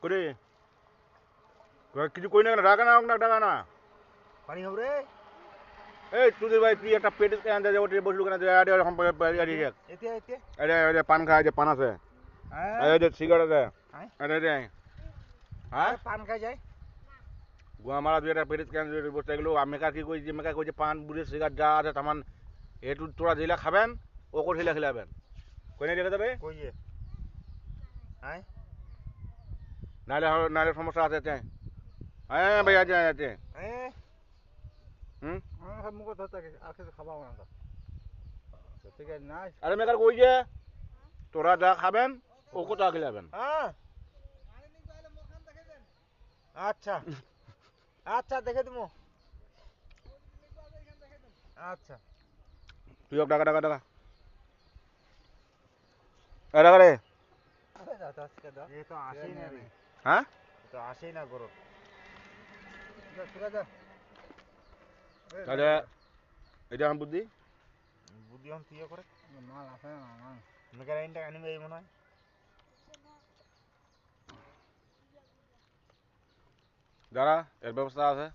করে কিছু কই না ঢাকা না পানি হবে রে এই তুই ভাই তুই একটা পেটে কেন দে ওটা বসলু কেন দে আরে হাম এতে এতে আরে পান খায় যে পান আছে এই যে সিগারেট আছে আরে রে হ্যাঁ পান খাই যায় গুয়া মারা দুই একটা পেটে কেন বসে গেলো মেকা কি কই যে মেকা কই যে পান বুড়ি সিগারেট যা আছে তামান এটু তোরা যেলা খাবেন ও করে হিলা খিলাবেন কই না রেখে দেবে কই যে হ্যাঁ নালে সমস্যা আছে তে হ্যাঁ ভাই আছে আছে হ্যাঁ হুম সব মুখ ধরতে আজকে খাওয়াবো না তো ঠিক আছে না আরে মেকার কই যে তোরা যা খাবেন ও কোথা খিলাবেন হ্যাঁ আচ্ছা আচ্ছা দেখে দিমু আচ্ছা তুই টাকা টাকা টাকা টাকা রে আরে দাদা আজকে দাও এ তো আসেই না রে হ্যাঁ তো আসেই না গরম ঠিক আছে তাহলে এটা আমার বুদ্ধি বুদ্ধি হন তুই করে মাল আছে না মাল মেকার আইনটা আনিবে এই মনে হয় যারা এর ব্যবস্থা আছে